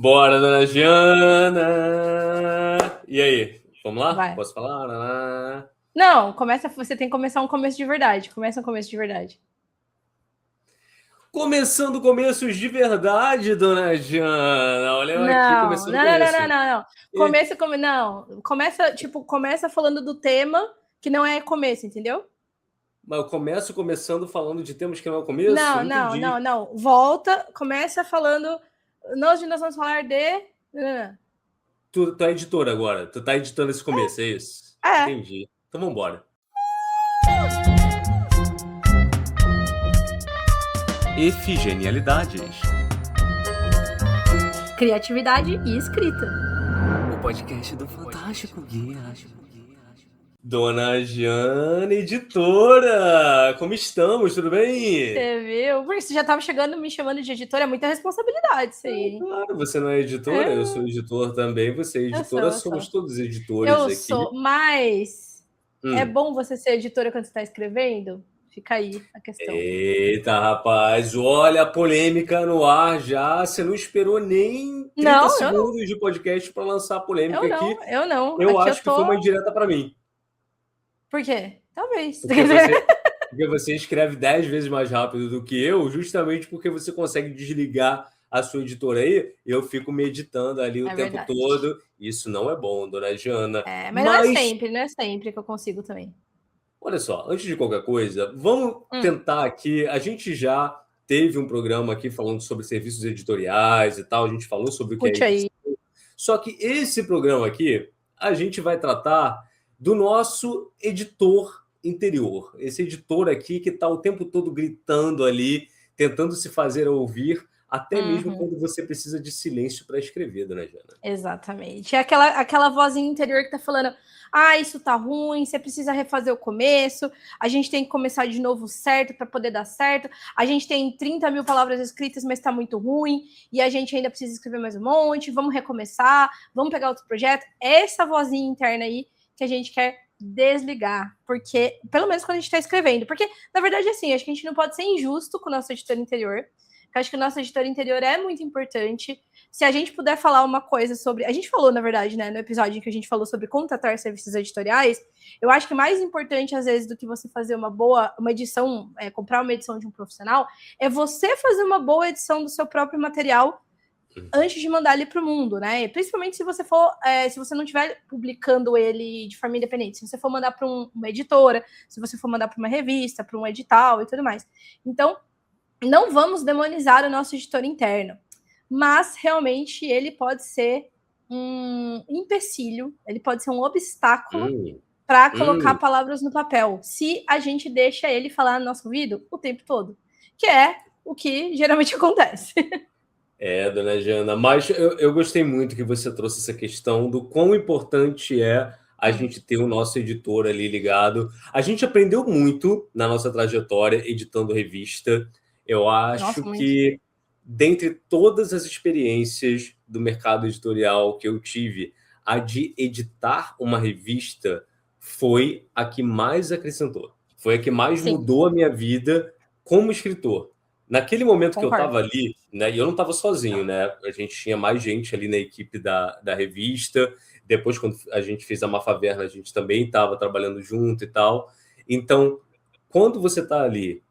Bora, dona Giana! E aí? Vamos lá? Vai. Posso falar? Não, você tem que começar um começo de verdade. Começa um começo de verdade. Começando começos de verdade, dona Giana. Olha eu aqui Não, começando não, não, não, começo. não, não, não. E- Não. Começa falando do tema que não é começo, entendeu? Mas eu começando falando de temas que não é o começo? Não, Não não, entendi. não, não. Volta, começa falando. Nós vamos falar de. Tu é editora agora. Tu tá editando esse começo, é isso? É, Entendi. Então vambora. Efigenialidades. criatividade e escrita. O podcast do Fantástico Guia. Dona Giana, editora! Como estamos? Tudo bem? Você viu? Porque você já estava chegando me chamando de editora, é muita responsabilidade isso aí, hein? Claro, você não é editora, eu É, sou editor também, você é eu sou, editora, eu somos sou. todos editores Eu aqui. sou, mas é Hum. bom você ser editora quando você está escrevendo? Fica aí a questão. Eita, rapaz, olha a polêmica no ar já. Você não esperou nem 30 Não, eu não. segundos de podcast para lançar a polêmica Eu aqui. não, eu não. Eu Aqui eu acho que foi uma tô. indireta para mim, Por quê? Talvez. porque você escreve 10 vezes mais rápido do que eu, justamente porque você consegue desligar a sua editora aí, eu fico meditando ali o É tempo verdade. todo. Isso não é bom, dona Jana. É, mas Mas não é sempre que eu consigo também. olha só, antes de qualquer coisa, vamos Hum, tentar aqui. A gente já teve um programa aqui falando sobre serviços editoriais e tal, a gente falou sobre o que é Puxa edição. aí. Só que esse programa aqui, a gente vai tratar do nosso editor interior. Esse editor aqui que está o tempo todo gritando ali, tentando se fazer ouvir, até mesmo Uhum. quando você precisa de silêncio para escrever, dona Jana. Exatamente. É aquela vozinha interior que tá falando: ah, isso tá ruim, você precisa refazer o começo, a gente tem que começar de novo certo para poder dar certo. A gente tem 30 mil palavras escritas, mas tá muito ruim, e a gente ainda precisa escrever mais um monte, vamos recomeçar, vamos pegar outro projeto. Essa vozinha interna aí que a gente quer desligar, porque, pelo menos quando a gente tá escrevendo, porque, na verdade, assim, acho que a gente não pode ser injusto com o nosso editor interior. Eu acho que o nosso editor interior é muito importante. Se a gente puder falar uma coisa sobre. A gente falou, na verdade, né, no episódio em que a gente falou sobre contratar serviços editoriais, eu acho que mais importante, às vezes, do que você fazer uma edição, comprar uma edição de um profissional, é você fazer uma boa edição do seu próprio material antes de mandar ele para o mundo, né? Principalmente se você for, se você não estiver publicando ele de forma independente, se você for mandar para uma editora, se você for mandar para uma revista, para um edital e tudo mais. Então, não vamos demonizar o nosso editor interno, mas realmente ele pode ser um empecilho, ele pode ser um obstáculo Hum, para colocar hum. palavras no papel, se a gente deixa ele falar no nosso ouvido o tempo todo, que é o que geralmente acontece. É, dona Jana, mas eu gostei muito que você trouxe essa questão do quão importante é a gente ter o nosso editor ali ligado. A gente aprendeu muito na nossa trajetória editando revista. Eu Nossa, acho muito. que, dentre todas as experiências do mercado editorial que eu tive, a de editar uma revista foi a que mais acrescentou. Foi a que mais Sim, mudou a minha vida como escritor. Naquele momento que eu concordo. estava ali, né, e eu não estava sozinho, né? A gente tinha mais gente ali na equipe da revista. Depois, quando a gente fez a Mafaverna, a gente também estava trabalhando junto e tal. Então, quando você está ali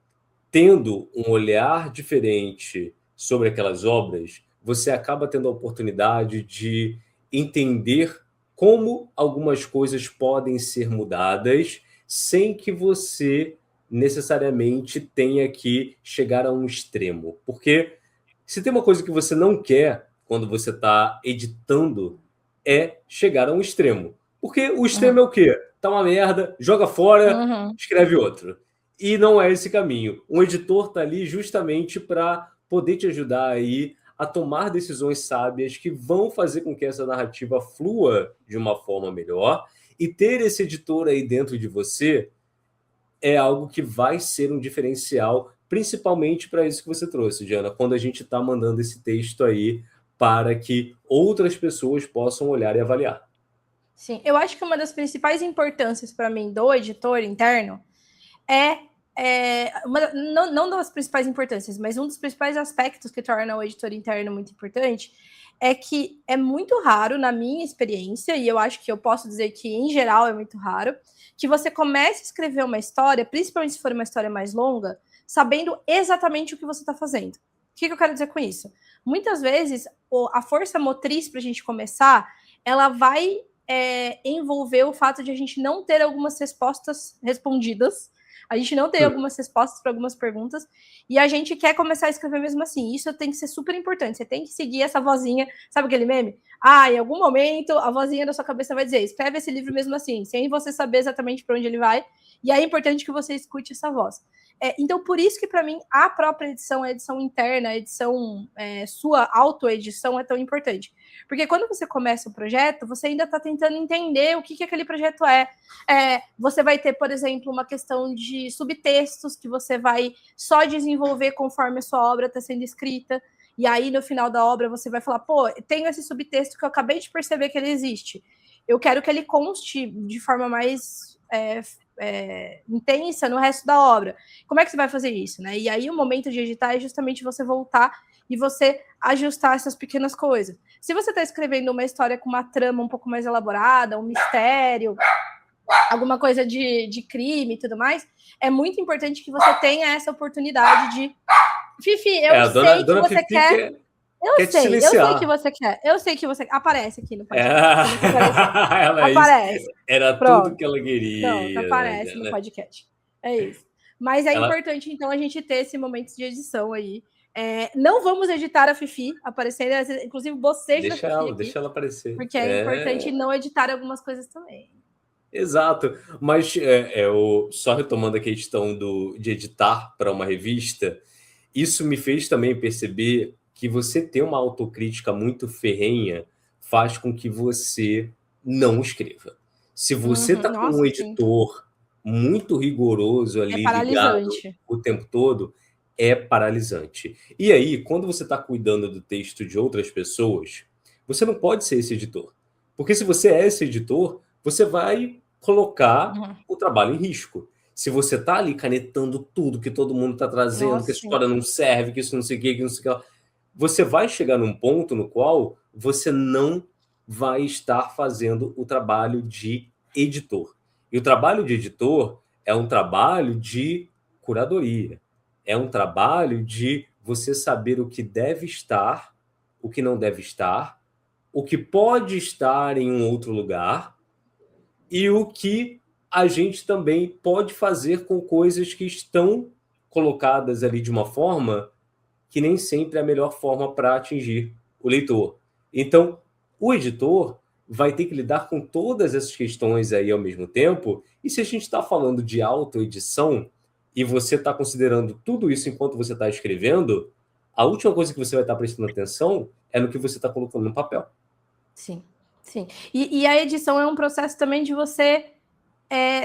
tendo um olhar diferente sobre aquelas obras, você acaba tendo a oportunidade de entender como algumas coisas podem ser mudadas sem que você necessariamente tenha que chegar a um extremo. Porque se tem uma coisa que você não quer quando você está editando, é chegar a um extremo. Porque o extremo Uhum. é o quê? Tá uma merda, joga fora, Uhum. escreve outro. E não é esse caminho. Um editor está ali justamente para poder te ajudar aí a tomar decisões sábias que vão fazer com que essa narrativa flua de uma forma melhor. E ter esse editor aí dentro de você é algo que vai ser um diferencial, principalmente para isso que você trouxe, Diana, quando a gente está mandando esse texto aí para que outras pessoas possam olhar e avaliar. Sim, eu acho que uma das principais importâncias para mim do editor interno é não das principais importâncias, mas um dos principais aspectos que torna o editor interno muito importante é que é muito raro, na minha experiência, e eu acho que eu posso dizer que, em geral, é muito raro, que você comece a escrever uma história, principalmente se for uma história mais longa, sabendo exatamente o que você está fazendo. O que eu quero dizer com isso? Muitas vezes, a força motriz para a gente começar, ela vai envolver o fato de a gente não ter algumas respostas respondidas, a gente não tem algumas respostas para algumas perguntas, e a gente quer começar a escrever mesmo assim. Isso tem que ser super importante. Você tem que seguir essa vozinha, sabe aquele meme? Em algum momento, a vozinha da sua cabeça vai dizer, escreve esse livro mesmo assim, sem você saber exatamente para onde ele vai, e é importante que você escute essa voz. Então, por isso que, para mim, a própria edição, a edição interna, a edição, sua autoedição é tão importante. Porque quando você começa o projeto, você ainda está tentando entender o que aquele projeto é. Você vai ter, por exemplo, uma questão de subtextos que você vai só desenvolver conforme a sua obra está sendo escrita. E aí, no final da obra, você vai falar, tenho esse subtexto que eu acabei de perceber que ele existe. Eu quero que ele conste de forma mais intensa no resto da obra. Como é que você vai fazer isso, né? E aí o momento de editar é justamente você voltar e você ajustar essas pequenas coisas. Se você está escrevendo uma história com uma trama um pouco mais elaborada, um mistério, alguma coisa de crime e tudo mais, é muito importante que você tenha essa oportunidade de... Fifi, eu sei que você quer... Eu sei que você quer. Eu sei que você aparece aqui no podcast. Aparece. Era tudo que ela queria. Pronto, aparece no podcast. É isso. Mas é importante, então, a gente ter esse momento de edição aí. Não vamos editar a Fifi aparecendo, inclusive bocejo da Fifi. Deixa ela aparecer. Porque é importante não editar algumas coisas também. Exato. Mas só retomando a questão de editar para uma revista, isso me fez também perceber que você ter uma autocrítica muito ferrenha faz com que você não escreva. Se você está com um editor muito rigoroso ali, ligado o tempo todo, é paralisante. E aí, quando você está cuidando do texto de outras pessoas, você não pode ser esse editor. Porque se você é esse editor, você vai colocar o trabalho em risco. Se você está ali canetando tudo que todo mundo está trazendo, que a história não serve, que isso não sei o que não sei o que, você vai chegar num ponto no qual você não vai estar fazendo o trabalho de editor. E o trabalho de editor é um trabalho de curadoria. É um trabalho de você saber o que deve estar, o que não deve estar, o que pode estar em um outro lugar e o que a gente também pode fazer com coisas que estão colocadas ali de uma forma que nem sempre é a melhor forma para atingir o leitor. Então, o editor vai ter que lidar com todas essas questões aí ao mesmo tempo, e se a gente está falando de autoedição, e você está considerando tudo isso enquanto você está escrevendo, a última coisa que você vai estar prestando atenção é no que você está colocando no papel. Sim, sim. E a edição é um processo também de você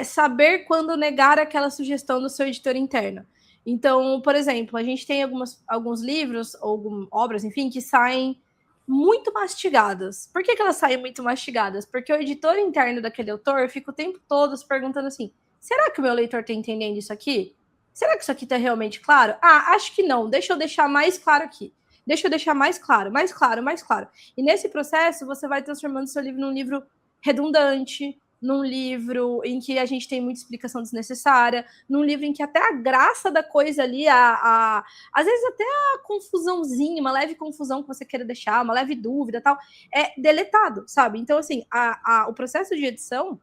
saber quando negar aquela sugestão do seu editor interno. Então, por exemplo, a gente tem alguns livros, ou obras, enfim, que saem muito mastigadas. Por que elas saem muito mastigadas? Porque o editor interno daquele autor fica o tempo todo se perguntando assim, será que o meu leitor está entendendo isso aqui? Será que isso aqui está realmente claro? Acho que não. Deixa eu deixar mais claro aqui. Deixa eu deixar mais claro, mais claro, mais claro. E nesse processo, você vai transformando o seu livro num livro redundante, num livro em que a gente tem muita explicação desnecessária, num livro em que até a graça da coisa ali, às vezes até a confusãozinha, uma leve confusão que você queira deixar, uma leve dúvida tal, é deletado, sabe? Então, assim, o processo de edição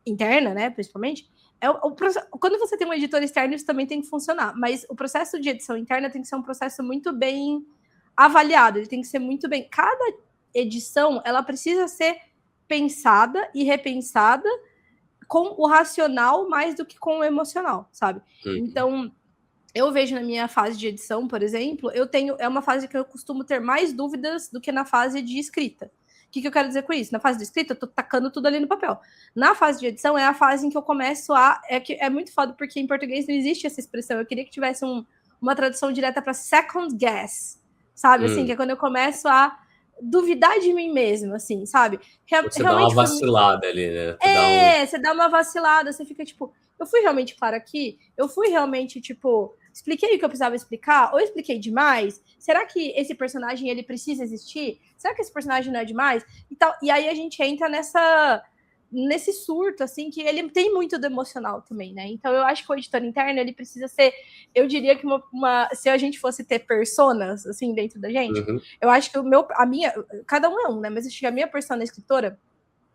interna, né, principalmente, quando você tem um editor externo, isso também tem que funcionar, mas o processo de edição interna tem que ser um processo muito bem avaliado, ele tem que ser muito bem... Cada edição, ela precisa ser pensada e repensada com o racional mais do que com o emocional, sabe? Então, eu vejo na minha fase de edição, por exemplo, é uma fase que eu costumo ter mais dúvidas do que na fase de escrita. O que eu quero dizer com isso? Na fase de escrita, eu tô tacando tudo ali no papel. Na fase de edição, é a fase em que eu começo é muito foda, porque em português não existe essa expressão. Eu queria que tivesse uma tradução direta para second guess, sabe? Assim, que é quando eu começo a duvidar de mim mesmo, assim, sabe? Você dá uma vacilada ali, né? Você dá uma vacilada, você fica tipo, eu fui realmente clara aqui? Eu fui realmente, tipo, expliquei o que eu precisava explicar? Ou eu expliquei demais? Será que esse personagem, ele precisa existir? Será que esse personagem não é demais? E aí a gente entra nesse surto, assim, que ele tem muito do emocional também, né? Então eu acho que o editor interno, ele precisa ser, eu diria que se a gente fosse ter personas, assim, dentro da gente, eu acho que cada um é um, né? Mas acho que a minha persona escritora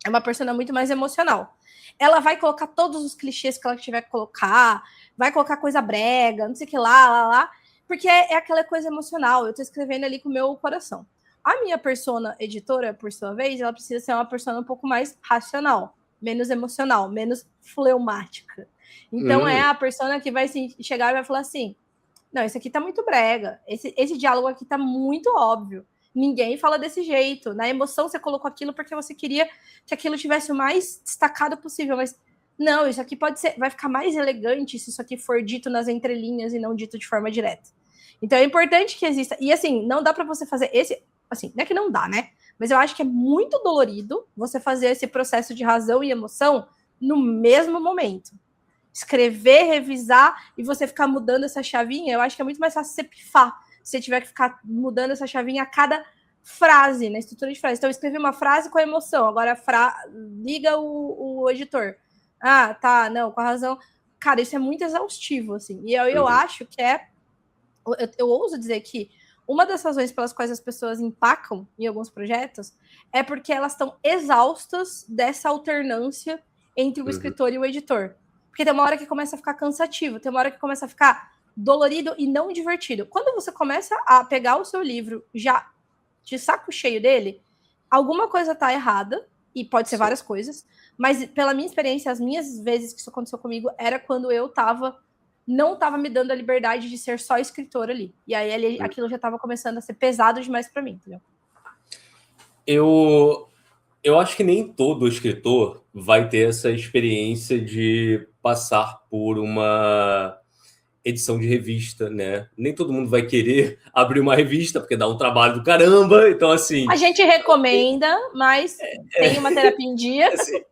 é uma persona muito mais emocional. Ela vai colocar todos os clichês que ela tiver que colocar, vai colocar coisa brega, não sei o que lá, porque é aquela coisa emocional. Eu tô escrevendo ali com o meu coração. A minha persona editora, por sua vez, ela precisa ser uma persona um pouco mais racional, menos emocional, menos fleumática. Então é a persona que vai chegar e vai falar assim: não, isso aqui tá muito brega, esse diálogo aqui tá muito óbvio. Ninguém fala desse jeito. Na emoção, você colocou aquilo porque você queria que aquilo tivesse o mais destacado possível, mas não, isso aqui vai ficar mais elegante se isso aqui for dito nas entrelinhas e não dito de forma direta. Então é importante que exista. E assim, não dá para você fazer assim, não é que não dá, né? Mas eu acho que é muito dolorido você fazer esse processo de razão e emoção no mesmo momento. Escrever, revisar e você ficar mudando essa chavinha, eu acho que é muito mais fácil você pifar. Se você tiver que ficar mudando essa chavinha a cada frase, na estrutura de frase. Então, eu escrevi uma frase com a emoção, agora liga o editor. Ah, tá, não, com a razão. Cara, isso é muito exaustivo, assim. E eu acho que eu ouso dizer que uma das razões pelas quais as pessoas empacam em alguns projetos é porque elas estão exaustas dessa alternância entre o escritor e o editor. Porque tem uma hora que começa a ficar cansativo, tem uma hora que começa a ficar dolorido e não divertido. Quando você começa a pegar o seu livro já de saco cheio dele, alguma coisa tá errada, e pode ser várias coisas, mas pela minha experiência, as minhas vezes que isso aconteceu comigo era quando eu não estava me dando a liberdade de ser só escritor ali. E aí aquilo já estava começando a ser pesado demais para mim, entendeu? Eu acho que nem todo escritor vai ter essa experiência de passar por uma edição de revista, né? Nem todo mundo vai querer abrir uma revista, porque dá um trabalho do caramba, então assim... A gente recomenda, mas tem uma terapia em dia. Assim,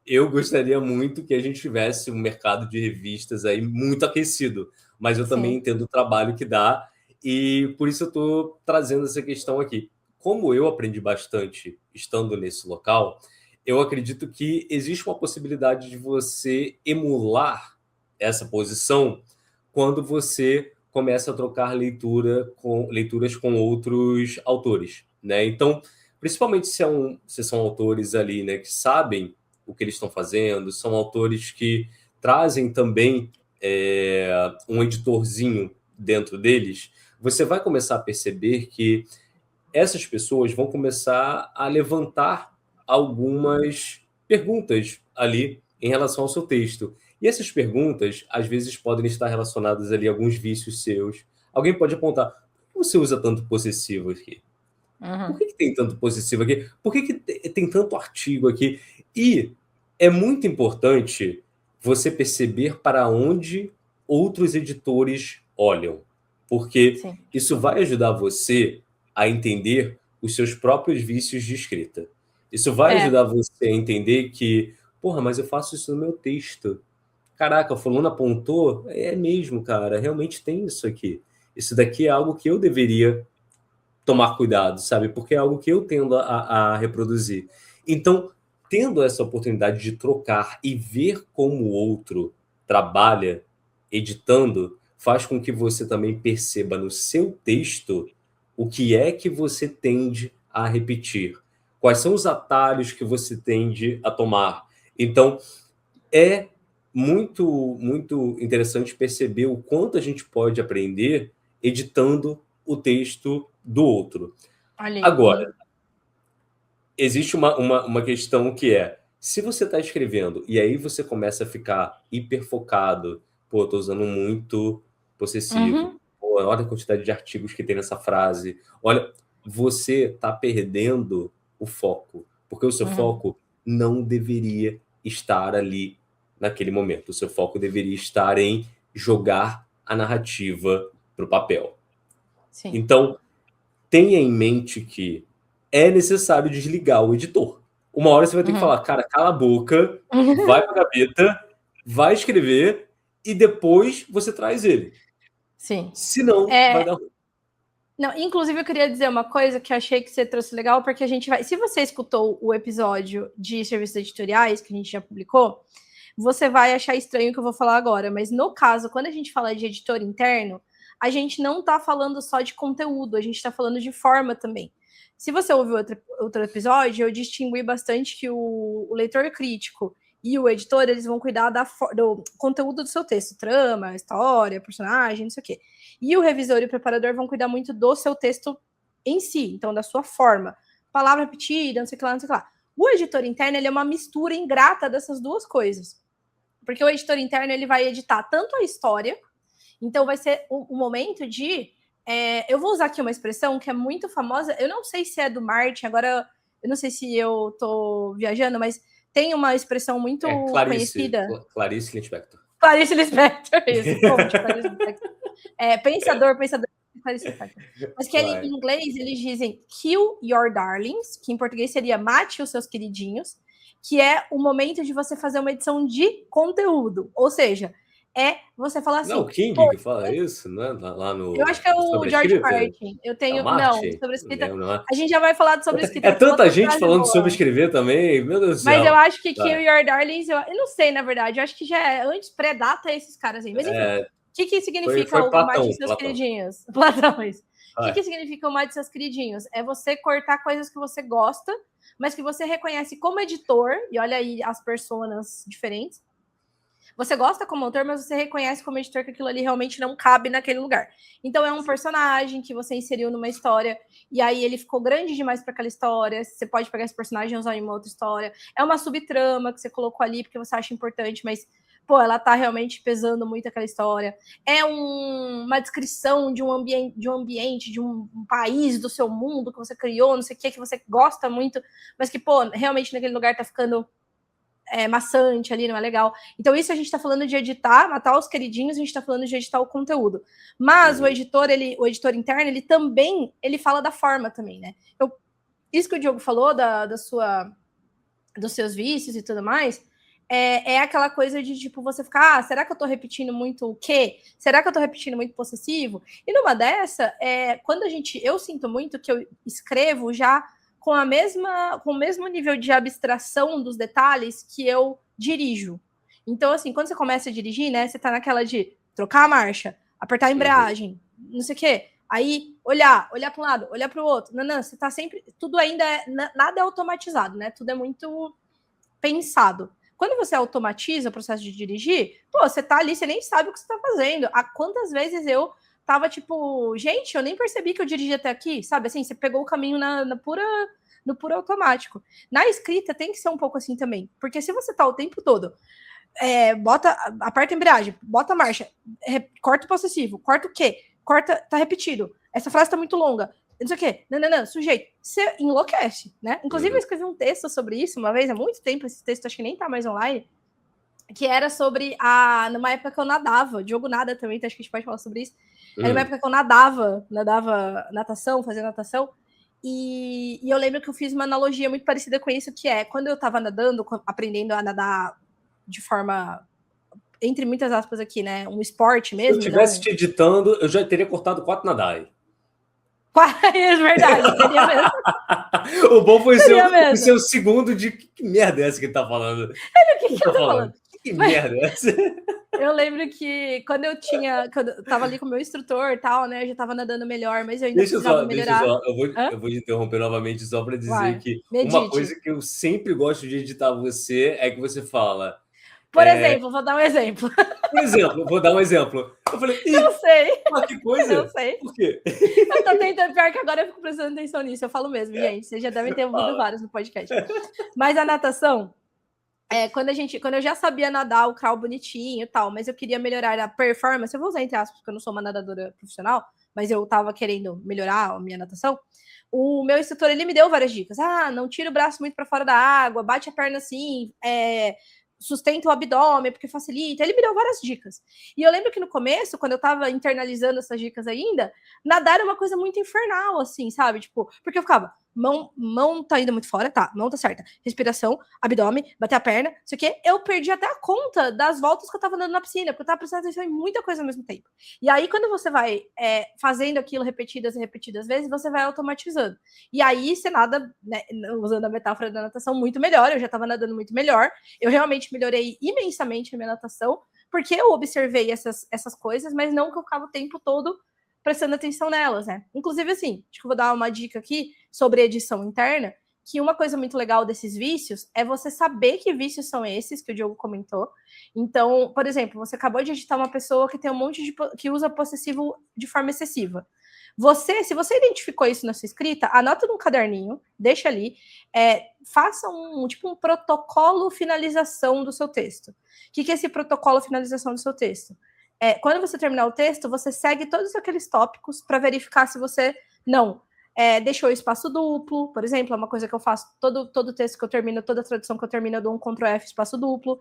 eu gostaria muito que a gente tivesse um mercado de revistas aí muito aquecido, mas eu também entendo o trabalho que dá, e por isso eu estou trazendo essa questão aqui. Como eu aprendi bastante estando nesse local, eu acredito que existe uma possibilidade de você emular essa posição quando você começa a trocar leituras com outros autores, né? Então, principalmente se são autores ali, né, que sabem o que eles estão fazendo, são autores que trazem também um editorzinho dentro deles, você vai começar a perceber que essas pessoas vão começar a levantar algumas perguntas ali em relação ao seu texto. E essas perguntas, às vezes, podem estar relacionadas ali a alguns vícios seus. Alguém pode apontar: por que você usa tanto possessivo aqui? Por que tem tanto possessivo aqui? Por que tem tanto artigo aqui? E é muito importante você perceber para onde outros editores olham, porque isso vai ajudar você a entender os seus próprios vícios de escrita. Isso vai ajudar você a entender que, porra, mas eu faço isso no meu texto. Caraca, o fulano apontou? É mesmo, cara, realmente tem isso aqui. Isso daqui é algo que eu deveria tomar cuidado, sabe? Porque é algo que eu tendo a reproduzir. Então, tendo essa oportunidade de trocar e ver como o outro trabalha editando, faz com que você também perceba no seu texto o que é que você tende a repetir. Quais são os atalhos que você tende a tomar. Então, é muito, muito interessante perceber o quanto a gente pode aprender editando o texto do outro. Agora, existe uma questão que é, se você está escrevendo e aí você começa a ficar hiperfocado, pô, estou usando muito possessivo, pô, olha a quantidade de artigos que tem nessa frase, olha, você está perdendo o foco, porque o seu foco não deveria estar ali naquele momento. O seu foco deveria estar em jogar a narrativa para o papel. Sim. Então, tenha em mente que é necessário desligar o editor. Uma hora você vai ter que falar, cara, cala a boca, vai pra gaveta, vai escrever e depois você traz ele. Sim. Senão, vai dar ruim. Não, inclusive, eu queria dizer uma coisa que eu achei que você trouxe legal, porque a gente vai... Se você escutou o episódio de serviços editoriais, que a gente já publicou, você vai achar estranho o que eu vou falar agora, mas no caso, quando a gente fala de editor interno, a gente não está falando só de conteúdo, a gente está falando de forma também. Se você ouviu outro episódio, eu distingui bastante que o leitor crítico e o editor, eles vão cuidar do conteúdo do seu texto, trama, história, personagem, não sei o quê. E o revisor e o preparador vão cuidar muito do seu texto em si, então da sua forma. Palavra repetida, não sei o que lá, não sei o que lá. O editor interno, ele é uma mistura ingrata dessas duas coisas. Porque o editor interno, ele vai editar tanto a história, então vai ser um momento de... eu vou usar aqui uma expressão que é muito famosa, eu não sei se é do Martin, agora eu não sei se eu tô viajando, mas tem uma expressão muito conhecida. Clarice Lispector. Clarice Lispector, isso. Clarice Lispector. Pensador, Clarice Lispector. Mas que em inglês eles dizem kill your darlings, que em português seria mate os seus queridinhos, que é o momento de você fazer uma edição de conteúdo. Ou seja, você falar assim... Não, o King que fala isso, né? Lá no... Eu acho que é o George Martin. Eu tenho... Não, sobre escrita... A gente já vai falar de sobre escrita. É tanta gente falando sobre escrever também, meu Deus do céu. Mas eu acho que Kill Your Darlings... Eu não sei, na verdade. Eu acho que já é antes, pré-data esses caras aí. Mas enfim, o que significa o mate de seus queridinhos? Platão, isso. O que significa o mate de seus queridinhos? É você cortar coisas que você gosta, mas que você reconhece como editor, e olha aí as personas diferentes. Você gosta como autor, mas você reconhece como editor que aquilo ali realmente não cabe naquele lugar. Então é um personagem que você inseriu numa história, e aí ele ficou grande demais para aquela história. Você pode pegar esse personagem e usar em uma outra história. É uma subtrama que você colocou ali porque você acha importante, mas, pô, ela tá realmente pesando muito aquela história. É uma descrição de um ambiente, de um país, do seu mundo que você criou, não sei o que você gosta muito, mas que, pô, realmente naquele lugar tá ficando maçante ali, não é legal. Então isso a gente tá falando de editar, matar os queridinhos, a gente tá falando de editar o conteúdo. Mas o editor interno, ele também, ele fala da forma também, né? Então, isso que o Diogo falou dos seus vícios e tudo mais, é aquela coisa de, tipo, você ficar, será que eu tô repetindo muito o quê? Será que eu tô repetindo muito possessivo? E numa dessa, quando eu sinto muito que eu escrevo já com o mesmo nível de abstração dos detalhes que eu dirijo. Então, assim, quando você começa a dirigir, né, você tá naquela de trocar a marcha, apertar a embreagem, não sei o quê, aí olhar para um lado, olhar para o outro. Não, você tá sempre... Tudo ainda nada é automatizado, né? Tudo é muito pensado. Quando você automatiza o processo de dirigir, pô, você tá ali, você nem sabe o que você tá fazendo. Quantas vezes eu tava tipo, gente, eu nem percebi que eu dirigi até aqui, sabe? Assim, você pegou o caminho no puro automático. Na escrita tem que ser um pouco assim também, porque se você tá o tempo todo, aperta a embreagem, bota a marcha, corta o possessivo, corta o quê? Tá repetido. Essa frase tá muito longa. Não sei o quê. Não, sujeito. Você enlouquece, né? Inclusive, eu escrevi um texto sobre isso uma vez, há muito tempo, esse texto acho que nem tá mais online, que era sobre numa época que eu nadava, o Diogo nada também, então acho que a gente pode falar sobre isso. Era uma época que eu nadava natação, fazia natação, e eu lembro que eu fiz uma analogia muito parecida com isso, que é, quando eu tava nadando, aprendendo a nadar de forma, entre muitas aspas aqui, né, um esporte mesmo. Se eu tivesse te editando, eu já teria cortado 4 nadai. É verdade, teria mesmo. O bom foi o seu segundo de que merda é essa que ele tá falando? O que eu tô falando? Que merda é essa? Eu lembro que quando eu tava ali com o meu instrutor e tal, né, eu já tava nadando melhor, mas eu ainda precisava melhorar. Eu vou te interromper novamente só para dizer que uma coisa que eu sempre gosto de editar você é que você fala... Por exemplo, vou dar um exemplo. Vou dar um exemplo. Eu falei, eu sei. Que coisa? Eu sei. Por quê? Eu tô tentando, pior que agora eu fico prestando atenção nisso. Eu falo mesmo, gente. Vocês já devem ter ouvido vários no podcast. Mas a natação, quando eu já sabia nadar o crawl bonitinho e tal, mas eu queria melhorar a performance, eu vou usar entre aspas, porque eu não sou uma nadadora profissional, mas eu tava querendo melhorar a minha natação. O meu instrutor, ele me deu várias dicas. Não tira o braço muito para fora da água, bate a perna assim, sustenta o abdômen, porque facilita. Ele me deu várias dicas. E eu lembro que no começo, quando eu tava internalizando essas dicas ainda, nadar era uma coisa muito infernal, assim, sabe? Tipo, porque eu ficava, mão tá indo muito fora, tá, mão tá certa. Respiração, abdômen, bater a perna, isso aqui. Eu perdi até a conta das voltas que eu tava dando na piscina, porque eu tava prestando atenção em muita coisa ao mesmo tempo. E aí, quando você vai fazendo aquilo repetidas e repetidas vezes, você vai automatizando. E aí, você nada, né, usando a metáfora da natação, muito melhor. Eu já tava nadando muito melhor. Eu realmente melhorei imensamente a minha natação, porque eu observei essas coisas, mas não que eu ficava o tempo todo prestando atenção nelas, né? Inclusive, assim, acho que eu vou dar uma dica aqui sobre edição interna, que uma coisa muito legal desses vícios é você saber que vícios são esses, que o Diogo comentou. Então, por exemplo, você acabou de editar uma pessoa que tem um monte de... que usa possessivo de forma excessiva. Se você identificou isso na sua escrita, anota num caderninho, deixa ali, faça um protocolo finalização do seu texto. O que é esse protocolo finalização do seu texto? Quando você terminar o texto, você segue todos aqueles tópicos para verificar se você não deixou espaço duplo, por exemplo, é uma coisa que eu faço, todo texto que eu termino, toda tradução que eu termino, eu dou um Ctrl F, espaço duplo.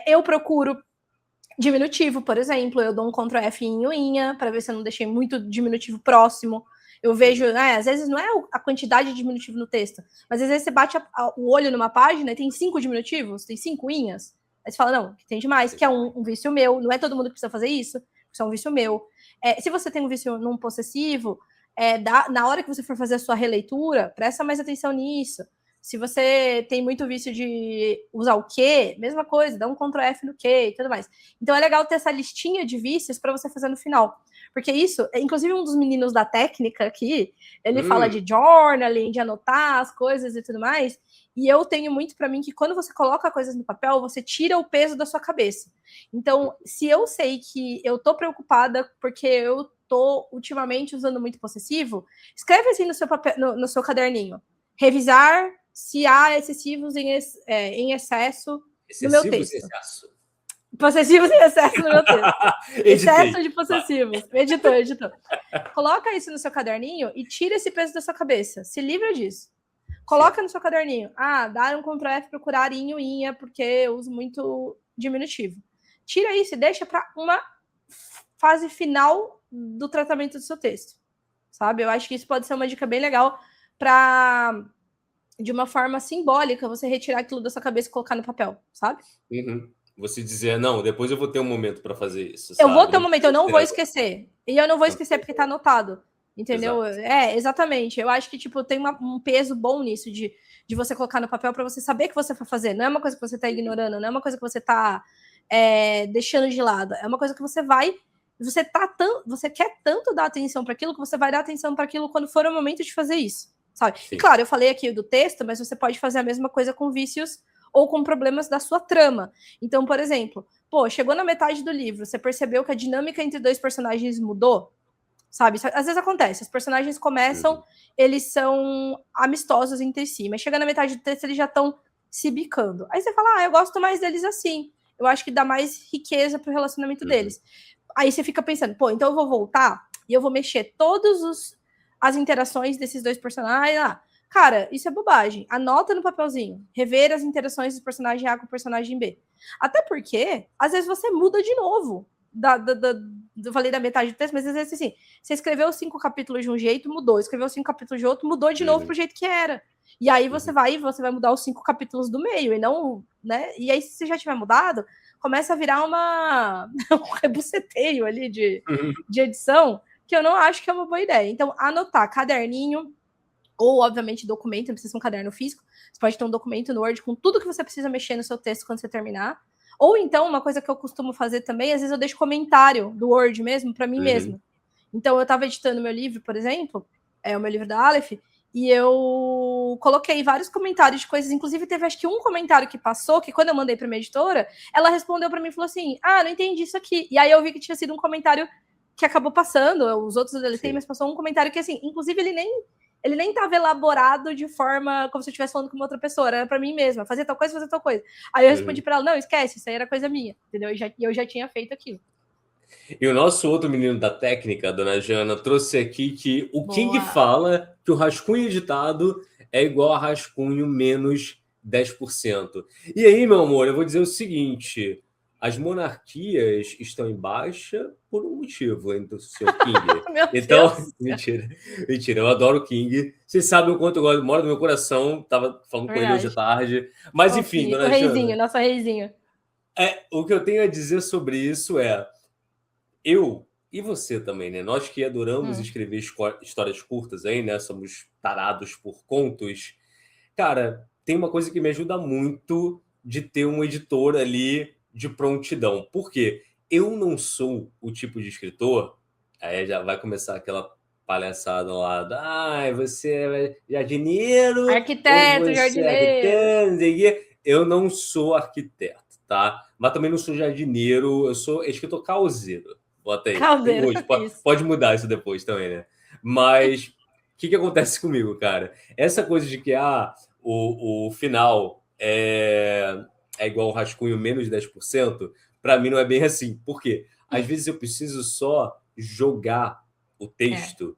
Eu procuro diminutivo, por exemplo, eu dou um Ctrl F em unha, para ver se eu não deixei muito diminutivo próximo. Eu vejo, às vezes não é a quantidade de diminutivo no texto, mas às vezes você bate o olho numa página e tem 5 diminutivos, tem 5 unhas. Aí você fala, não, que tem demais, que é um vício meu, não é todo mundo que precisa fazer isso, isso é um vício meu. Se você tem um vício num possessivo, na hora que você for fazer a sua releitura, presta mais atenção nisso. Se você tem muito vício de usar o quê, mesma coisa, dá um Ctrl F no quê e tudo mais. Então é legal ter essa listinha de vícios para você fazer no final. Porque isso, inclusive um dos meninos da técnica aqui, ele fala de journaling, de anotar as coisas e tudo mais. E eu tenho muito para mim que quando você coloca coisas no papel, você tira o peso da sua cabeça. Então, se eu sei que eu tô preocupada porque eu tô ultimamente usando muito possessivo, escreve assim no seu papel, no seu caderninho. Revisar se há excessivos em excesso no meu texto. Possessivos em excesso no meu texto. Excesso de possessivos. Editor. Coloca isso no seu caderninho e tira esse peso da sua cabeça. Se livra disso. Coloca no seu caderninho. Dar um Ctrl F, procurar inha, porque eu uso muito diminutivo. Tira isso e deixa para uma fase final do tratamento do seu texto. Sabe? Eu acho que isso pode ser uma dica bem legal para, de uma forma simbólica, você retirar aquilo da sua cabeça e colocar no papel, sabe? Você dizer, não, depois eu vou ter um momento para fazer isso. Eu vou ter um momento, eu não vou esquecer. E eu não vou esquecer porque tá anotado. Entendeu? Exato. Exatamente. Eu acho que, tem um peso bom nisso de você colocar no papel para você saber que você vai fazer. Não é uma coisa que você tá ignorando, não é uma coisa que você tá deixando de lado. É uma coisa que você vai. Você quer tanto dar atenção para aquilo que você vai dar atenção para aquilo quando for o momento de fazer isso. Sabe? E claro, eu falei aqui do texto, mas você pode fazer a mesma coisa com vícios ou com problemas da sua trama. Então, por exemplo, chegou na metade do livro, você percebeu que a dinâmica entre dois personagens mudou? Sabe? Às vezes acontece, os personagens começam, eles são amistosos entre si, mas chega na metade do texto, eles já estão se bicando. Aí você fala, eu gosto mais deles assim. Eu acho que dá mais riqueza pro relacionamento deles. Aí você fica pensando, então eu vou voltar e eu vou mexer todas as interações desses dois personagens. Cara, isso é bobagem. Anota no papelzinho. Rever as interações do personagem A com o personagem B. Até porque, às vezes, você muda de novo. Eu falei da metade do texto, mas às vezes assim, você escreveu 5 capítulos de um jeito, mudou. Escreveu 5 capítulos de outro, mudou de novo pro jeito que era. E aí você vai mudar os 5 capítulos do meio, e não, né? E aí, se você já tiver mudado, começa a virar um rebuceteio ali de edição, que eu não acho que é uma boa ideia. Então, anotar caderninho, ou, obviamente, documento, não precisa ser um caderno físico. Você pode ter um documento no Word com tudo que você precisa mexer no seu texto quando você terminar. Ou então, uma coisa que eu costumo fazer também, às vezes eu deixo comentário do Word mesmo para mim mesma. Então, eu estava editando meu livro, por exemplo, o meu livro da Aleph, e eu coloquei vários comentários de coisas, inclusive teve acho que um comentário que passou, que quando eu mandei para minha editora, ela respondeu para mim e falou assim, não entendi isso aqui. E aí eu vi que tinha sido um comentário que acabou passando, os outros eu deletei, mas passou um comentário que, assim, inclusive ele nem estava elaborado de forma como se eu estivesse falando com uma outra pessoa, era para mim mesma, fazer tal coisa. Aí eu respondi para ela, não, esquece, isso aí era coisa minha, entendeu? E eu já tinha feito aquilo. E o nosso outro menino da técnica, a dona Jana, trouxe aqui que o King fala que o rascunho editado é igual a rascunho menos 10%. E aí, meu amor, eu vou dizer o seguinte, as monarquias estão em baixa por um motivo, hein, do Sr. King. Meu Então, Deus. mentira, eu adoro o King. Vocês sabem o quanto eu gosto, mora no meu coração, tava falando com ele hoje à Verdade. tarde. Mas Ô, enfim, King, o dona reizinho, Jana, nosso reizinho. o que eu tenho a dizer sobre isso é, eu e você também, né? Nós que adoramos Hum, escrever histórias curtas aí, né? Somos tarados por contos. Cara, tem uma coisa que me ajuda muito de ter um editor ali de prontidão. Por quê? Eu não sou o tipo de escritor, aí já vai começar aquela palhaçada lá, você é jardineiro ou arquiteto, você é jardineiro. arquiteto, não sei o quê. Eu não sou arquiteto, tá? Mas também não sou jardineiro, eu sou escritor causeiro. Bota aí. Tem Caldeiro, hoje, isso. pode mudar isso depois também, né? Mas o que acontece comigo, cara? Essa coisa de que, o final é igual um rascunho menos de 10%, para mim não é bem assim. Por quê? Às vezes eu preciso só jogar o É. texto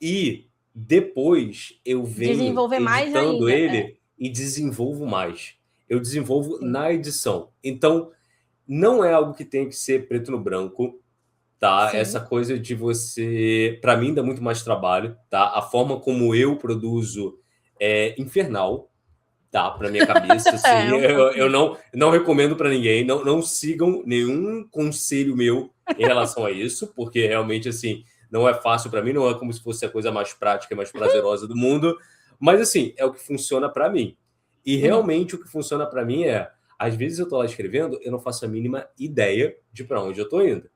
e depois eu venho Desenvolver mais editando ainda. ele e desenvolvo mais. Eu desenvolvo Sim. na edição. Então, não é algo que tem que ser preto no branco, tá? Essa Sim. coisa de você, para mim, dá muito mais trabalho, tá? A forma como eu produzo é infernal, tá? Para minha cabeça, assim, É um pouco eu mesmo. não recomendo para ninguém, não sigam nenhum conselho meu em relação a isso, porque realmente, assim, não é fácil para mim, não é como se fosse a coisa mais prática e mais prazerosa do mundo, mas, assim, é o que funciona para mim. E Uhum. realmente o que funciona para mim é, às vezes eu tô lá escrevendo, eu não faço a mínima ideia de para onde eu tô indo.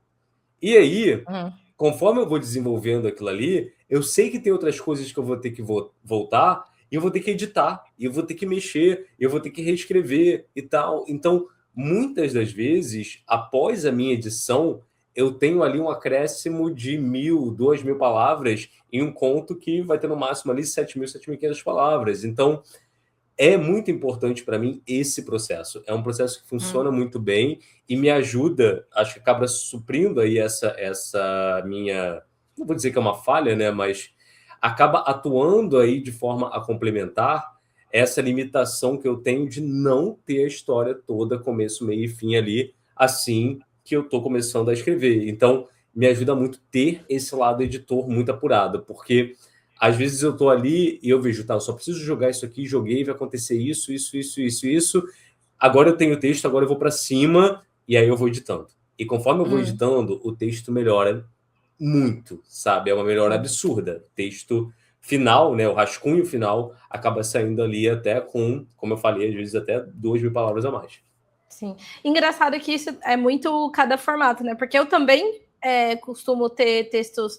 E aí, Uhum. conforme eu vou desenvolvendo aquilo ali, eu sei que tem outras coisas que eu vou ter que voltar, e eu vou ter que editar, e eu vou ter que mexer, e eu vou ter que reescrever e tal. Então, muitas das vezes, após a minha edição, eu tenho ali um acréscimo de 1.000, 2.000 palavras em um conto que vai ter no máximo ali 7.000, 7.500 palavras. Então, é muito importante para mim esse processo. É um processo que Uhum. funciona muito bem e me ajuda, acho que acaba suprindo aí essa minha, não vou dizer que é uma falha, né, mas acaba atuando aí de forma a complementar essa limitação que eu tenho de não ter a história toda, começo, meio e fim ali, assim que eu estou começando a escrever. Então, me ajuda muito ter esse lado editor muito apurado, porque às vezes eu tô ali e eu vejo, tá, eu só preciso jogar isso aqui, joguei, vai acontecer isso, isso, isso, isso, isso. Agora eu tenho o texto, agora eu vou para cima e aí eu vou editando. E conforme eu vou Uhum. editando, o texto melhora muito, sabe? É uma melhora Sim. absurda. O texto final, né, o rascunho final, acaba saindo ali até com, como eu falei, às vezes até 2.000 palavras a mais. Sim. Engraçado que isso é muito cada formato, né? Porque eu também costumo ter textos.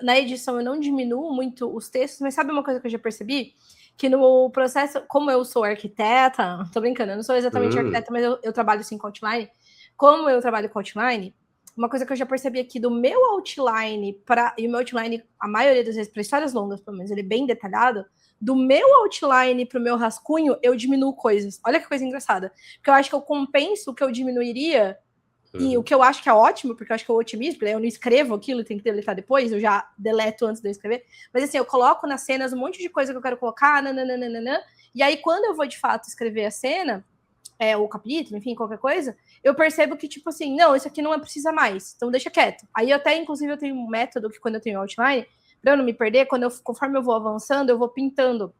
Na edição eu não diminuo muito os textos, mas sabe uma coisa que eu já percebi? Que no processo, como eu sou arquiteta, tô brincando, eu não sou exatamente Hum, arquiteta, mas eu trabalho sim com outline. Como eu trabalho com outline, uma coisa que eu já percebi aqui do meu outline e o meu outline, a maioria das vezes, para histórias longas, pelo menos, ele é bem detalhado. Do meu outline para o meu rascunho, eu diminuo coisas. Olha que coisa engraçada. Porque eu acho que eu compenso o que eu diminuiria e o uhum. que eu acho que é ótimo, porque eu acho que eu otimizo, porque eu não escrevo aquilo e tenho que deletar depois, eu já deleto antes de eu escrever. Mas assim, eu coloco nas cenas um monte de coisa que eu quero colocar, nananana, e aí quando eu vou de fato escrever a cena, o capítulo, enfim, qualquer coisa, eu percebo que, tipo assim, não, isso aqui não precisa mais, então deixa quieto. Aí até, inclusive, eu tenho um método que quando eu tenho outline, para eu não me perder, conforme eu vou avançando, eu vou pintando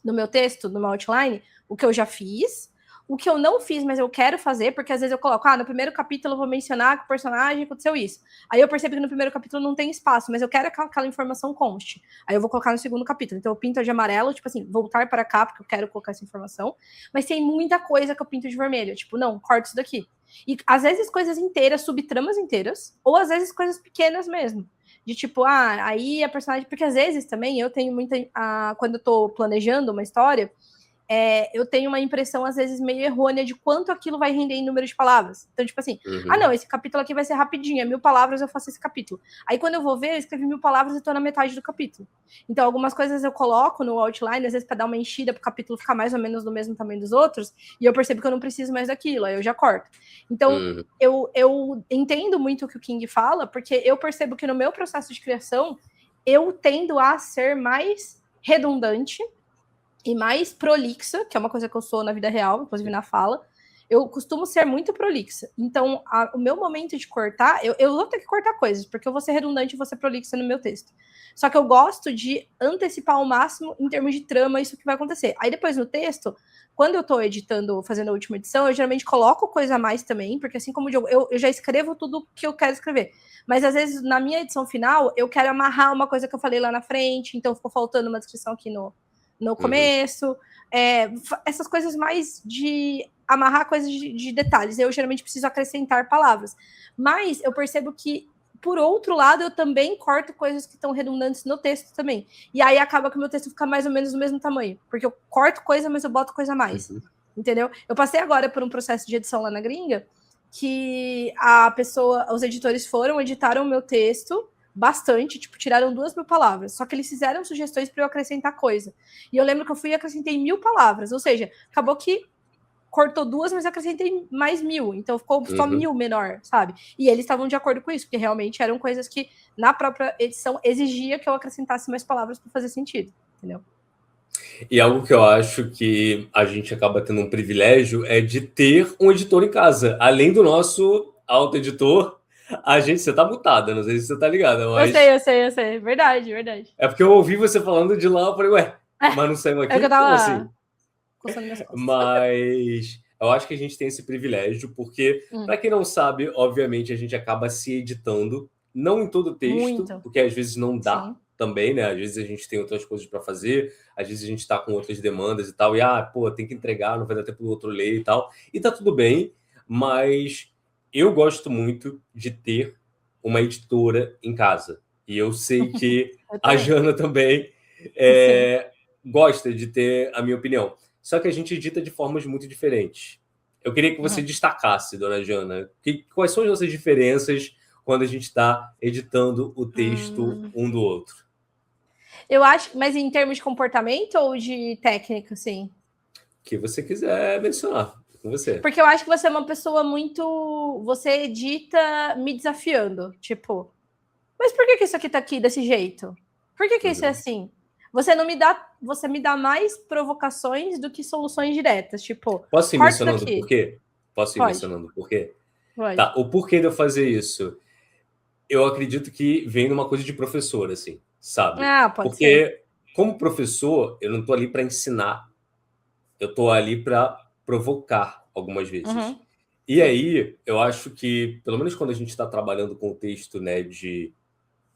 no meu texto, no meu outline, o que eu já fiz, o que eu não fiz, mas eu quero fazer, porque às vezes eu coloco, no primeiro capítulo eu vou mencionar que o personagem aconteceu isso. Aí eu percebo que no primeiro capítulo não tem espaço, mas eu quero que aquela informação conste. Aí eu vou colocar no segundo capítulo. Então eu pinto de amarelo, tipo assim, voltar para cá, porque eu quero colocar essa informação. Mas tem muita coisa que eu pinto de vermelho. Tipo, não, corta isso daqui. E às vezes coisas inteiras, subtramas inteiras, ou às vezes coisas pequenas mesmo. De tipo, aí a personagem. Porque às vezes também eu tenho muita. Quando eu tô planejando uma história, eu tenho uma impressão, às vezes, meio errônea de quanto aquilo vai render em número de palavras. Então, tipo assim, Uhum. não, esse capítulo aqui vai ser rapidinho, é 1.000 palavras, eu faço esse capítulo. Aí, quando eu vou ver, eu escrevi 1.000 palavras e tô na metade do capítulo. Então, algumas coisas eu coloco no outline, às vezes, para dar uma enchida, para o capítulo ficar mais ou menos do mesmo tamanho dos outros, e eu percebo que eu não preciso mais daquilo, aí eu já corto. Então, Uhum. eu entendo muito o que o King fala, porque eu percebo que no meu processo de criação, eu tendo a ser mais redundante e mais prolixa, que é uma coisa que eu sou na vida real, inclusive na fala, eu costumo ser muito prolixa. Então, o meu momento de cortar, eu vou ter que cortar coisas, porque eu vou ser redundante e vou ser prolixa no meu texto. Só que eu gosto de antecipar ao máximo, em termos de trama, isso que vai acontecer. Aí depois no texto, quando eu tô editando, fazendo a última edição, eu geralmente coloco coisa a mais também, porque assim como o Diogo, eu já escrevo tudo que eu quero escrever. Mas às vezes, na minha edição final, eu quero amarrar uma coisa que eu falei lá na frente, então ficou faltando uma descrição aqui no começo. Essas coisas mais de amarrar coisas de detalhes. Eu geralmente preciso acrescentar palavras. Mas eu percebo que, por outro lado, eu também corto coisas que estão redundantes no texto também. E aí acaba que o meu texto fica mais ou menos do mesmo tamanho. Porque eu corto coisa, mas eu boto coisa a mais. Entendeu? Eu passei agora por um processo de edição lá na gringa, que os editores editaram o meu texto bastante, tipo, tiraram 2.000 palavras. Só que eles fizeram sugestões para eu acrescentar coisa. E eu lembro que eu fui e acrescentei 1.000 palavras. Ou seja, acabou que cortou 2, mas acrescentei mais 1.000. Então ficou só 1.000 menor, sabe? E eles estavam de acordo com isso, porque realmente eram coisas que na própria edição exigia que eu acrescentasse mais palavras para fazer sentido, entendeu? E algo que eu acho que a gente acaba tendo um privilégio é de ter um editor em casa. Além do nosso auto-editor, você tá mutada, não sei se você tá ligada, mas... Eu sei. Verdade. É porque eu ouvi você falando de lá, eu falei, ué, mas não saiu aqui? É que eu tava... Como assim? Mas eu acho que a gente tem esse privilégio, porque, para quem não sabe, obviamente a gente acaba se editando, não em todo o texto, muito. porque às vezes não dá. Sim. Também, né? Às vezes a gente tem outras coisas para fazer, às vezes a gente está com outras demandas e tal, e tem que entregar, não vai dar tempo do outro ler e tal, e tá tudo bem, mas eu gosto muito de ter uma editora em casa. E eu sei que a Jana também gosta de ter a minha opinião. Só que a gente edita de formas muito diferentes. Eu queria que você destacasse, dona Jana, quais são as nossas diferenças quando a gente está editando o texto um do outro. Eu acho, mas em termos de comportamento ou de técnica, assim? Que você quiser mencionar com você. Porque eu acho que você é uma pessoa muito... Você edita me desafiando, tipo... Mas por que isso aqui tá aqui desse jeito? Por que isso é assim? Você me dá mais provocações do que soluções diretas, tipo... Posso ir mencionando por quê? Mencionando por quê? Pode. Tá, o porquê de eu fazer isso? Eu acredito que vem numa coisa de professor, assim, sabe? Pode Porque, ser. como professor, eu não tô ali para ensinar. Eu tô ali para provocar algumas vezes. E aí, eu acho que, pelo menos quando a gente está trabalhando com o texto, né, de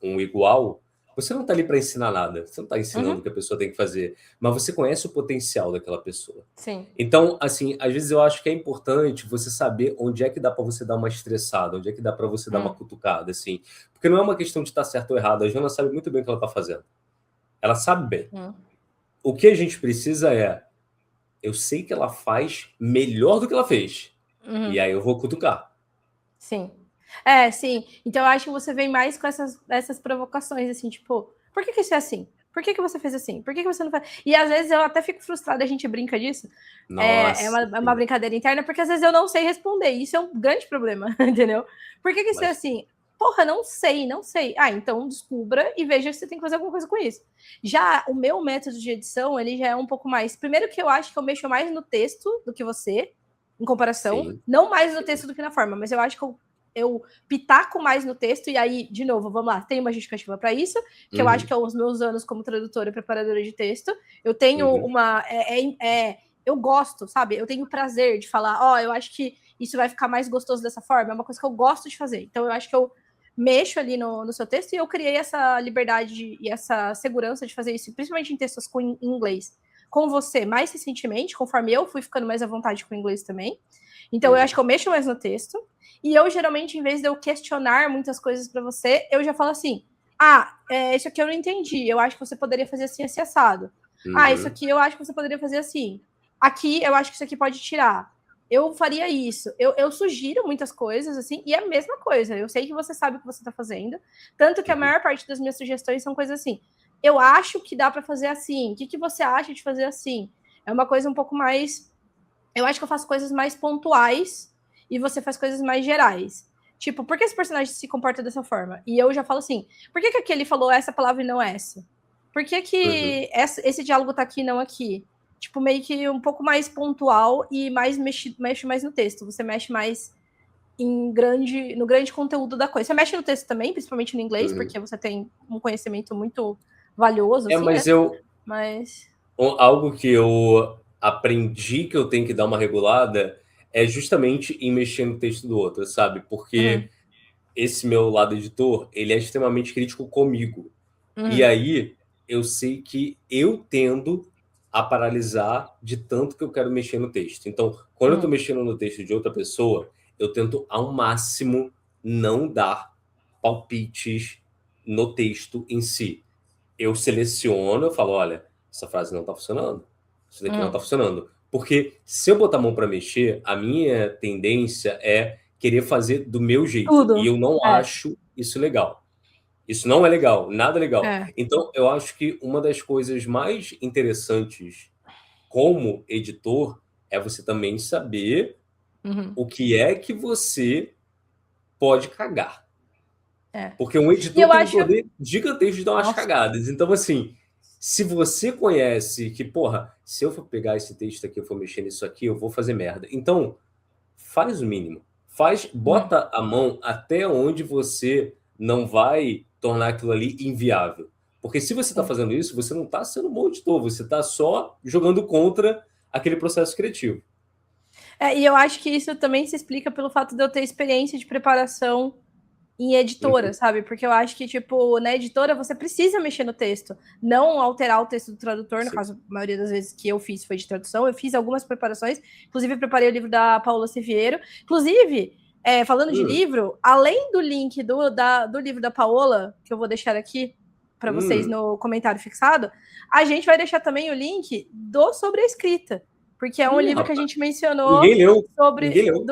um igual, você não está ali para ensinar nada. Você não está ensinando o que a pessoa tem que fazer. Mas você conhece o potencial daquela pessoa. Sim. Então, assim, às vezes eu acho que é importante você saber onde é que dá para você dar uma estressada, onde é que dá para você dar uma cutucada, assim. Porque não é uma questão de estar certo ou errado. A Jana sabe muito bem o que ela está fazendo. Ela sabe bem. O que a gente precisa eu sei que ela faz melhor do que ela fez. E aí eu vou cutucar. Sim. Sim. Então eu acho que você vem mais com essas provocações, assim, tipo, por que isso é assim? Por que você fez assim? Por que você não faz? E às vezes eu até fico frustrada, a gente brinca disso. Nossa, é uma brincadeira interna, porque às vezes eu não sei responder. Isso é um grande problema, entendeu? Por que isso é assim? Porra, não sei. Então descubra e veja se você tem que fazer alguma coisa com isso. Já o meu método de edição, ele já é um pouco mais... Primeiro que eu acho que eu mexo mais no texto do que você, em comparação. Sim. Não mais no texto do que na forma, mas eu acho que eu pitaco mais no texto, e aí, de novo, vamos lá, tem uma justificativa para isso, que eu acho que é os meus anos como tradutora e preparadora de texto. Eu tenho uma... eu gosto, sabe? Eu tenho prazer de falar, eu acho que isso vai ficar mais gostoso dessa forma, é uma coisa que eu gosto de fazer. Então, eu acho que eu mexo ali no seu texto, e eu criei essa liberdade e essa segurança de fazer isso, principalmente em textos em inglês, com você mais recentemente, conforme eu fui ficando mais à vontade com o inglês também. Então, eu acho que eu mexo mais no texto. E eu, geralmente, em vez de eu questionar muitas coisas para você, eu já falo assim, isso aqui eu não entendi, eu acho que você poderia fazer assim, assim, assado. Isso aqui eu acho que você poderia fazer assim. Aqui, eu acho que isso aqui pode tirar. Eu faria isso. Eu sugiro muitas coisas, assim, e é a mesma coisa. Eu sei que você sabe o que você está fazendo. Tanto que a maior parte das minhas sugestões são coisas assim. Eu acho que dá para fazer assim. O que você acha de fazer assim? É uma coisa um pouco mais... Eu acho que eu faço coisas mais pontuais e você faz coisas mais gerais. Tipo, por que esse personagem se comporta dessa forma? E eu já falo assim, por que aquele falou essa palavra e não essa? Por que esse diálogo tá aqui e não aqui? tipo, meio que um pouco mais pontual e mexe mais no texto. Você mexe mais no grande conteúdo da coisa. Você mexe no texto também, principalmente no inglês, porque você tem um conhecimento muito valioso, assim, mas né? algo que eu aprendi que eu tenho que dar uma regulada é justamente em mexer no texto do outro, sabe? Porque esse meu lado editor, ele é extremamente crítico comigo. E aí, eu sei que eu tendo a paralisar de tanto que eu quero mexer no texto. Então, quando eu estou mexendo no texto de outra pessoa, eu tento ao máximo não dar palpites no texto em si. Eu seleciono, eu falo, olha, essa frase não está funcionando, isso daqui não está funcionando. Porque se eu botar a mão para mexer, a minha tendência é querer fazer do meu jeito. Tudo. E eu não acho isso legal. Isso não é legal, nada legal. Então, eu acho que uma das coisas mais interessantes como editor é você também saber o que é que você pode cagar. Porque um editor tem um poder gigantesco de dar umas cagadas. Então, assim, se você conhece que, porra, se eu for pegar esse texto aqui, eu for mexer nisso aqui, eu vou fazer merda. Então, faz o mínimo. Bota a mão até onde você não vai tornar aquilo ali inviável. Porque se você está fazendo isso, você não está sendo um bom editor, você está só jogando contra aquele processo criativo. E eu acho que isso também se explica pelo fato de eu ter experiência de preparação em editora, sabe? Porque eu acho que, tipo, na editora você precisa mexer no texto, não alterar o texto do tradutor, no caso, a maioria das vezes que eu fiz foi de tradução, eu fiz algumas preparações, inclusive eu preparei o livro da Paola Siviero, inclusive, falando de livro, além do link do livro da Paola, que eu vou deixar aqui para vocês no comentário fixado, a gente vai deixar também o link do Sobre a Escrita, porque é um livro que a gente mencionou. Ninguém leu. Sobre... Ninguém leu.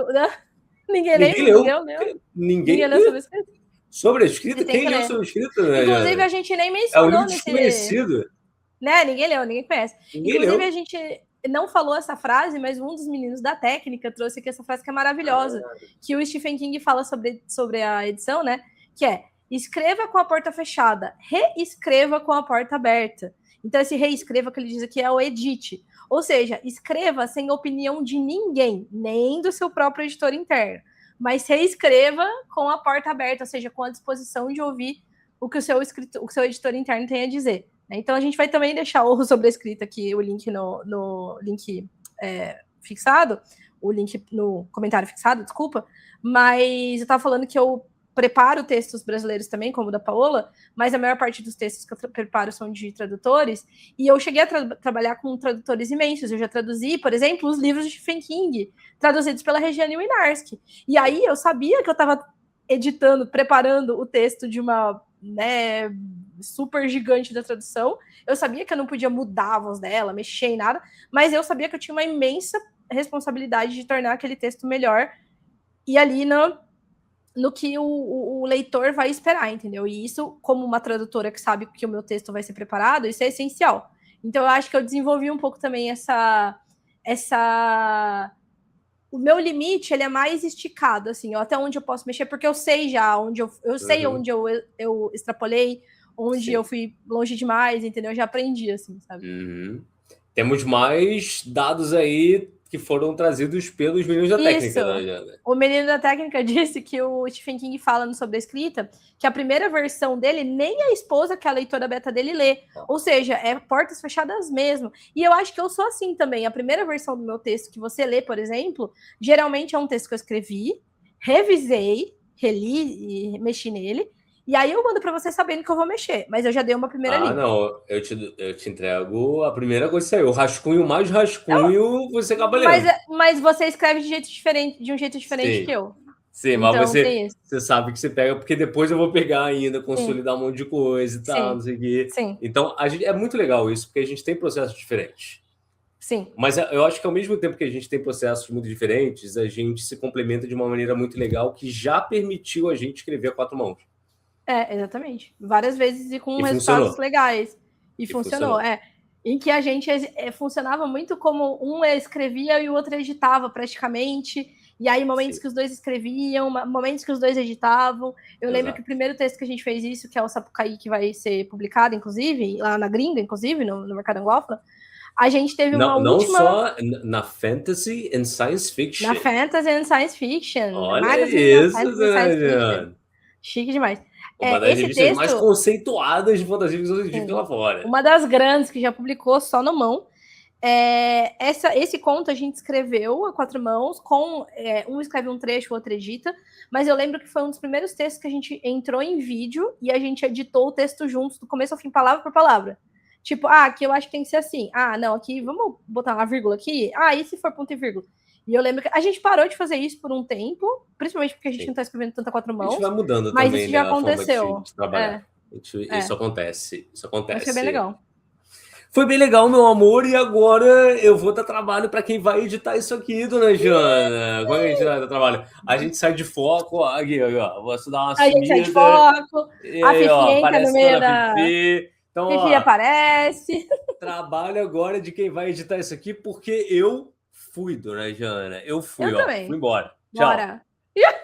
Ninguém leu. Ninguém leu sobre a escrita. Sobre a escrita? Quem leu sobre a escrita? Né? Inclusive, a gente nem mencionou. É um livro desconhecido. Né? Ninguém leu, ninguém conhece. Inclusive, leu. A gente não falou essa frase, mas um dos meninos da técnica trouxe aqui essa frase que é maravilhosa, que o Stephen King fala sobre a edição, né? Que é: escreva com a porta fechada, reescreva com a porta aberta. Então, esse reescreva que ele diz aqui é o edite. Ou seja, escreva sem opinião de ninguém, nem do seu próprio editor interno. Mas reescreva com a porta aberta, ou seja, com a disposição de ouvir o que o seu editor interno tem a dizer. Então, a gente vai também deixar o Sobre a Escrita aqui, o link no link fixado, o link no comentário fixado, desculpa. Mas eu estava falando que eu preparo textos brasileiros também, como o da Paola, mas a maior parte dos textos que eu preparo são de tradutores, e eu cheguei a trabalhar com tradutores imensos. Eu já traduzi, por exemplo, os livros de Stephen King, traduzidos pela Regiane Wynarski. E aí eu sabia que eu estava editando, preparando o texto de uma super gigante da tradução. Eu sabia que eu não podia mudar a voz dela, mexer em nada, mas eu sabia que eu tinha uma imensa responsabilidade de tornar aquele texto melhor, e ali no que o leitor vai esperar, entendeu? E isso, como uma tradutora que sabe que o meu texto vai ser preparado, isso é essencial. Então, eu acho que eu desenvolvi um pouco também o meu limite, ele é mais esticado, assim, até onde eu posso mexer, porque eu sei já onde eu sei onde eu extrapolei, onde eu fui longe demais, entendeu? Eu já aprendi, assim, sabe? Temos mais dados aí que foram trazidos pelos meninos da técnica. Né? O menino da técnica disse que o Stephen King fala sobre a escrita, que a primeira versão dele, nem a esposa, que é a leitora beta dele, lê. Ou seja, é portas fechadas mesmo. E eu acho que eu sou assim também. A primeira versão do meu texto que você lê, por exemplo, geralmente é um texto que eu escrevi, revisei, reli e mexi nele. E aí eu mando para você sabendo que eu vou mexer, mas eu já dei uma primeira linha. Não, eu te entrego a primeira coisa que saiu. O rascunho mais rascunho, você acaba lendo. Mas você escreve de um jeito diferente que eu. Sim, então, mas você sabe que você pega, porque depois eu vou pegar ainda, consolidar um monte de coisa e tal, não sei o quê. Então, é muito legal isso, porque a gente tem processos diferentes. Sim. Mas eu acho que ao mesmo tempo que a gente tem processos muito diferentes, a gente se complementa de uma maneira muito legal que já permitiu a gente escrever a quatro mãos. Exatamente. Várias vezes e com resultados legais. E funcionou. Em que a gente funcionava muito como um escrevia e o outro editava praticamente. E aí, momentos que os dois escreviam, momentos que os dois editavam. Eu lembro que o primeiro texto que a gente fez isso, que é o Sapucaí, que vai ser publicado, inclusive, lá na gringa, inclusive, no Mercado Anglófono, A gente teve uma Não última... só na Fantasy and Science Fiction. Na Fantasy and Science Fiction. Olha isso, Daniel. Chique demais. Uma das Esse revistas texto, mais conceituadas de fantasia e ficção científica lá fora. uma das grandes que já publicou só na mão. Esse conto a gente escreveu a 4 mãos, um escreve um trecho, o outro edita, mas eu lembro que foi um dos primeiros textos que a gente entrou em vídeo e a gente editou o texto juntos, do começo ao fim, palavra por palavra. Tipo, aqui eu acho que tem que ser assim. Não, aqui vamos botar uma vírgula aqui? E se for ponto e vírgula? E eu lembro que a gente parou de fazer isso por um tempo, principalmente porque a gente não está escrevendo tanta 4 mãos. A gente vai mudando mas também, isso já né, aconteceu. De trabalhar. Isso acontece. Isso acontece. Isso é bem legal. Foi bem legal, meu amor, e agora eu vou dar trabalho para quem vai editar isso aqui, dona Jana. Como é que a gente dá trabalho? A gente sai de foco, aqui, ó, vou dar uma sumida. A gente sai de foco, a Fifi entra no meio da... Fifi. Então, Fifi aparece. Trabalho agora de quem vai editar isso aqui, porque eu fui, dona Jana. Eu fui, também. Fui embora. Bora. Tchau.